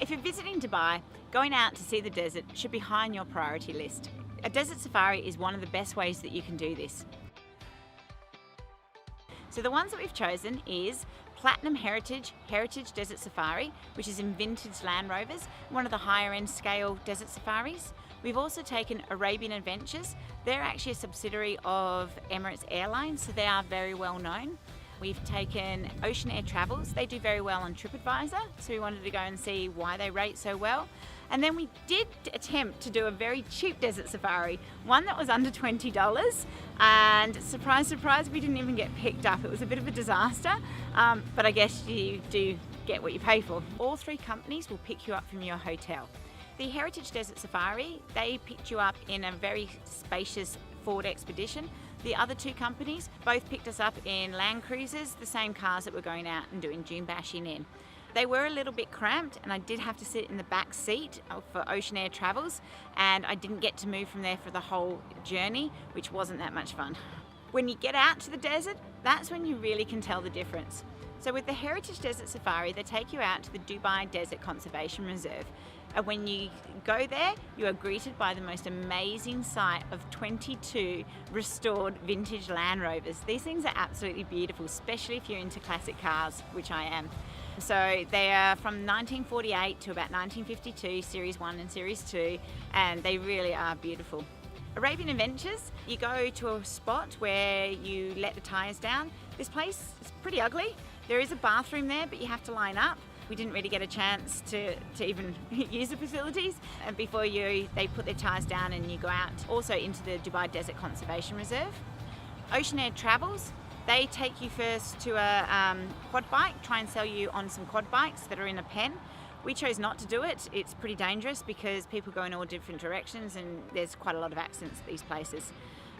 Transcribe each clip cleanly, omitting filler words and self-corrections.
If you're visiting Dubai, going out to see the desert should be high on your priority list. A desert safari is one of the best ways that you can do this. So the ones that we've chosen is Platinum Heritage Desert Safari, which is in vintage Land Rovers, one of the higher end scale desert safaris. We've also taken Arabian Adventures. They're actually a subsidiary of Emirates Airlines, so they are very well known. We've taken Ocean Air Travels. They do very well on TripAdvisor, so we wanted to go and see why they rate so well. And then we did attempt to do a very cheap desert safari, one that was under $20, and surprise, surprise, we didn't even get picked up. It was a bit of a disaster, but I guess you do get what you pay for. All three companies will pick you up from your hotel. The Heritage Desert Safari, they picked you up in a very spacious Ford Expedition. The other two companies both picked us up in Land Cruisers, the same cars that we're going out and doing dune bashing in. They were a little bit cramped and I did have to sit in the back seat for Ocean Air Travels, and I didn't get to move from there for the whole journey, which wasn't that much fun. When you get out to the desert, that's when you really can tell the difference. So with the Heritage Desert Safari, they take you out to the Dubai Desert Conservation Reserve. And when you go there, you are greeted by the most amazing sight of 22 restored vintage Land Rovers. These things are absolutely beautiful, especially if you're into classic cars, which I am. So they are from 1948 to about 1952, Series 1 and Series 2, and they really are beautiful. Arabian Adventures, you go to a spot where you let the tyres down. This place is pretty ugly. There is a bathroom there, but you have to line up. We didn't really get a chance to even use the facilities. And before they put their tyres down and you go out also into the Dubai Desert Conservation Reserve. Ocean Air Travels, they take you first to a quad bike, try and sell you on some quad bikes that are in a pen. We chose not to do it. It's pretty dangerous because people go in all different directions and there's quite a lot of accidents at these places.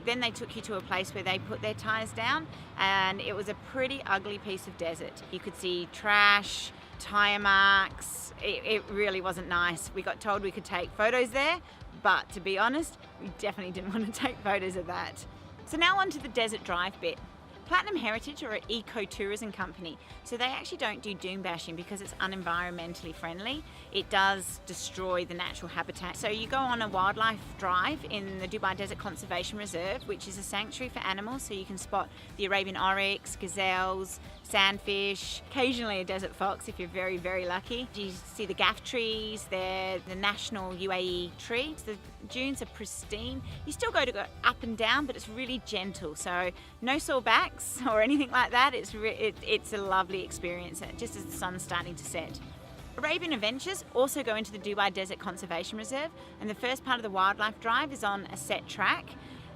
Then they took you to a place where they put their tyres down, and it was a pretty ugly piece of desert. You could see trash, tyre marks. It really wasn't nice. We got told we could take photos there, but to be honest, we definitely didn't want to take photos of that. So now on to the desert drive bit. Platinum Heritage are an eco-tourism company, so they actually don't do dune bashing because it's unenvironmentally friendly. It does destroy the natural habitat. So you go on a wildlife drive in the Dubai Desert Conservation Reserve, which is a sanctuary for animals, so you can spot the Arabian oryx, gazelles, sandfish, occasionally a desert fox if you're very, very lucky. You see the gaff trees, they're the national UAE tree. The dunes are pristine. You still go up and down, but it's really gentle, so no sore backs or anything like that. It's a lovely experience just as the sun's starting to set. Arabian Adventures also go into the Dubai Desert Conservation Reserve, and the first part of the wildlife drive is on a set track,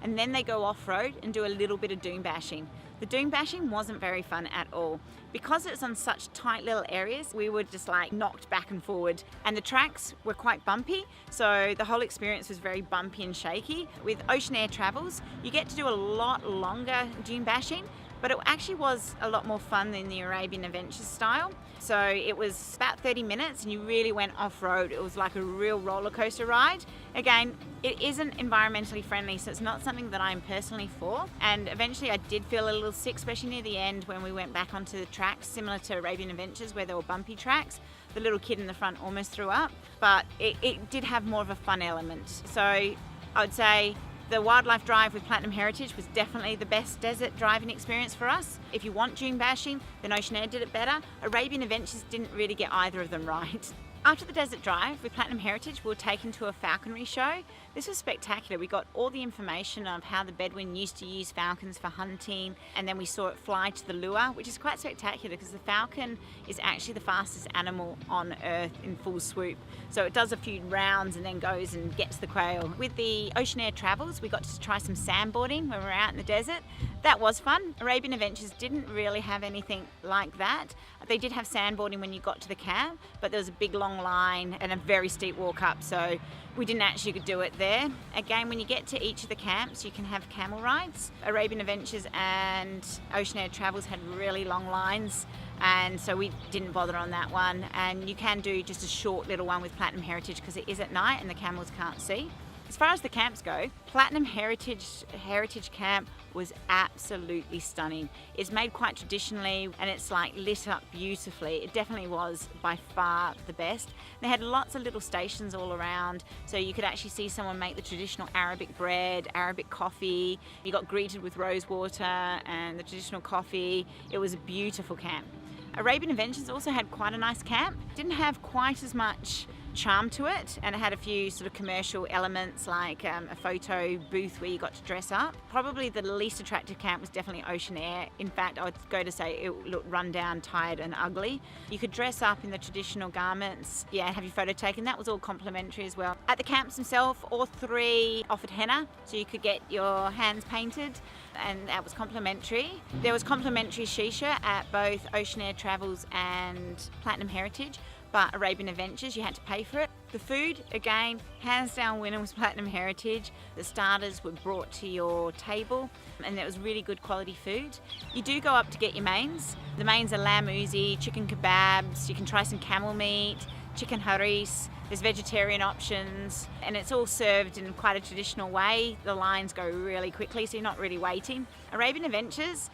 and then they go off-road and do a little bit of dune bashing. The dune bashing wasn't very fun at all. Because it's on such tight little areas, we were just like knocked back and forward, and the tracks were quite bumpy, so the whole experience was very bumpy and shaky. With Ocean Air Travels, you get to do a lot longer dune bashing, but it actually was a lot more fun than the Arabian Adventures style. So it was about 30 minutes and you really went off-road. It was like a real roller coaster ride. Again, it isn't environmentally friendly, so it's not something that I'm personally for. And eventually I did feel a little sick, especially near the end when we went back onto the tracks, similar to Arabian Adventures where there were bumpy tracks. The little kid in the front almost threw up, but it did have more of a fun element. So I would say the wildlife drive with Platinum Heritage was definitely the best desert driving experience for us. If you want dune bashing, then Ocean Air did it better. Arabian Adventures didn't really get either of them right. After the desert drive with Platinum Heritage, we were taken to a falconry show. This was spectacular. We got all the information of how the Bedouin used to use falcons for hunting, and then we saw it fly to the lure, which is quite spectacular because the falcon is actually the fastest animal on earth in full swoop. So it does a few rounds and then goes and gets the quail. With the Ocean Air Travels, we got to try some sandboarding when we were out in the desert. That was fun. Arabian Adventures didn't really have anything like that. They did have sandboarding when you got to the camp, but there was a big long line and a very steep walk up, so we didn't actually do it there. Again, when you get to each of the camps, you can have camel rides. Arabian Adventures and Ocean Air Travels had really long lines, and so we didn't bother on that one. And you can do just a short little one with Platinum Heritage because it is at night and the camels can't see. As far as the camps go, Platinum Heritage Camp was absolutely stunning. It's made quite traditionally and it's like lit up beautifully. It definitely was by far the best. They had lots of little stations all around, so you could actually see someone make the traditional Arabic bread, Arabic coffee. You got greeted with rose water and the traditional coffee. It was a beautiful camp. Arabian Adventures also had quite a nice camp. Didn't have quite as much charm to it, and it had a few sort of commercial elements like a photo booth where you got to dress up. Probably the least attractive camp was definitely Oceanair. In fact, I would go to say it looked run down, tired and ugly. You could dress up in the traditional garments, yeah, and have your photo taken. That was all complimentary as well. At the camps themselves, all three offered henna, so you could get your hands painted, and that was complimentary. There was complimentary shisha at both Oceanair Travels and Platinum Heritage, but Arabian Adventures, you had to pay for it. The food, again, hands down winner was Platinum Heritage. The starters were brought to your table and it was really good quality food. You do go up to get your mains. The mains are lamb uzi, chicken kebabs, you can try some camel meat, chicken haris, there's vegetarian options, and it's all served in quite a traditional way. The lines go really quickly, so you're not really waiting. Arabian Adventures,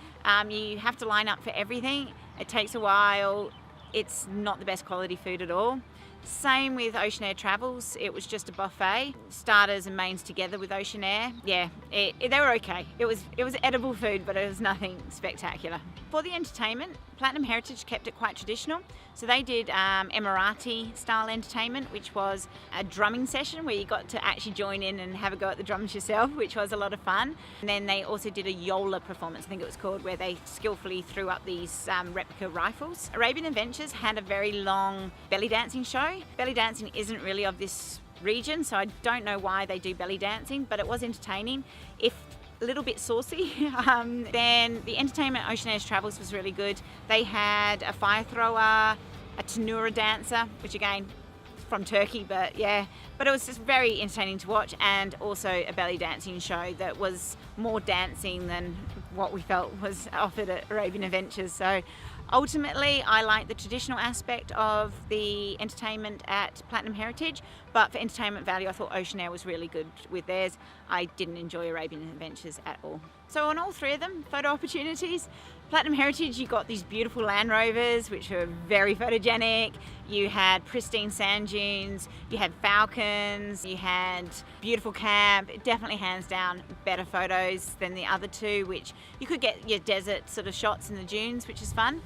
you have to line up for everything. It takes a while. It's not the best quality food at all. Same with Oceanair Travels, it was just a buffet, starters and mains together with Oceanair. Yeah, they were okay. It was edible food, but it was nothing spectacular. For the entertainment, Platinum Heritage kept it quite traditional. So they did Emirati style entertainment, which was a drumming session where you got to actually join in and have a go at the drums yourself, which was a lot of fun. And then they also did a Yola performance, I think it was called, where they skillfully threw up these replica rifles. Arabian Adventures had a very long belly dancing show. Belly dancing isn't really of this region, so I don't know why they do belly dancing, but it was entertaining. If a little bit saucy. Then the entertainment at Oceanair Travels was really good. They had a fire thrower, a tanura dancer, which again, from Turkey, but yeah. But it was just very entertaining to watch, and also a belly dancing show that was more dancing than what we felt was offered at Arabian Adventures. So ultimately, I like the traditional aspect of the entertainment at Platinum Heritage, but for entertainment value, I thought Oceanair was really good with theirs. I didn't enjoy Arabian Adventures at all. So on all three of them, photo opportunities. Platinum Heritage, you got these beautiful Land Rovers, which were very photogenic. You had pristine sand dunes, you had falcons, you had beautiful camp. Definitely hands down better photos than the other two, which you could get your desert sort of shots in the dunes, which is fun.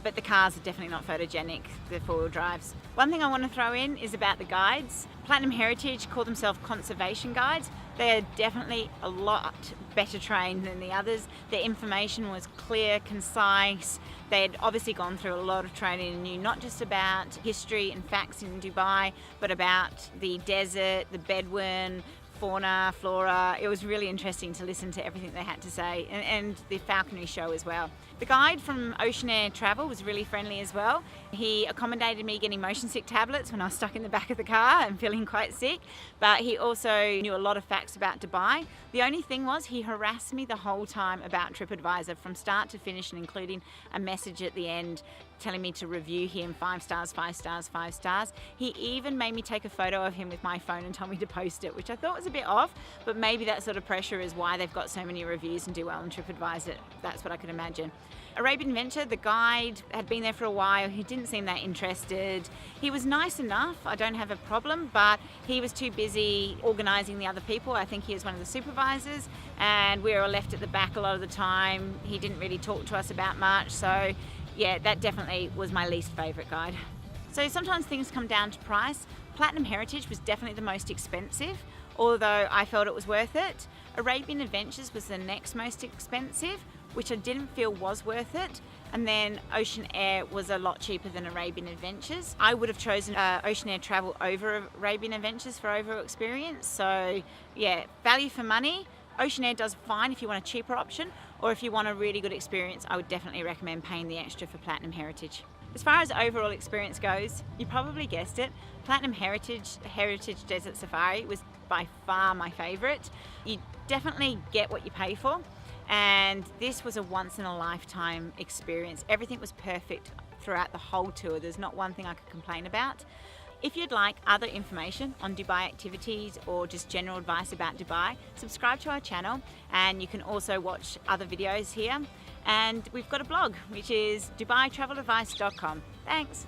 But the cars are definitely not photogenic, the four-wheel drives. One thing I want to throw in is about the guides. Platinum Heritage call themselves conservation guides. They're definitely a lot better trained than the others. Their information was clear, concise. They had obviously gone through a lot of training and knew not just about history and facts in Dubai, but about the desert, the Bedouin, fauna, flora. It was really interesting to listen to everything they had to say, and the falconry show as well. The guide from Oceanair Travel was really friendly as well. He accommodated me getting motion sick tablets when I was stuck in the back of the car and feeling quite sick, but he also knew a lot of facts about Dubai. The only thing was he harassed me the whole time about TripAdvisor from start to finish, and including a message at the end telling me to review him 5 stars, 5 stars, 5 stars. He even made me take a photo of him with my phone and told me to post it, which I thought was a bit off, but maybe that sort of pressure is why they've got so many reviews and do well on TripAdvisor. That's what I could imagine. Arabian Adventure, the guide had been there for a while. He didn't seem that interested. He was nice enough, I don't have a problem, but he was too busy organising the other people. I think he was one of the supervisors, and we were left at the back a lot of the time. He didn't really talk to us about much, so yeah, that definitely was my least favourite guide. So sometimes things come down to price. Platinum Heritage was definitely the most expensive, although I felt it was worth it. Arabian Adventures was the next most expensive, which I didn't feel was worth it. And then Oceanair was a lot cheaper than Arabian Adventures. I would have chosen Oceanair Travel over Arabian Adventures for overall experience. So yeah, value for money. Oceanair does fine if you want a cheaper option, or if you want a really good experience, I would definitely recommend paying the extra for Platinum Heritage. As far as overall experience goes, you probably guessed it, Platinum Heritage Desert Safari was by far my favourite. You definitely get what you pay for, and this was a once in a lifetime experience. Everything was perfect throughout the whole tour. There's not one thing I could complain about. If you'd like other information on Dubai activities or just general advice about Dubai, subscribe to our channel, and you can also watch other videos here. And we've got a blog, which is DubaiTravelAdvice.com. Thanks.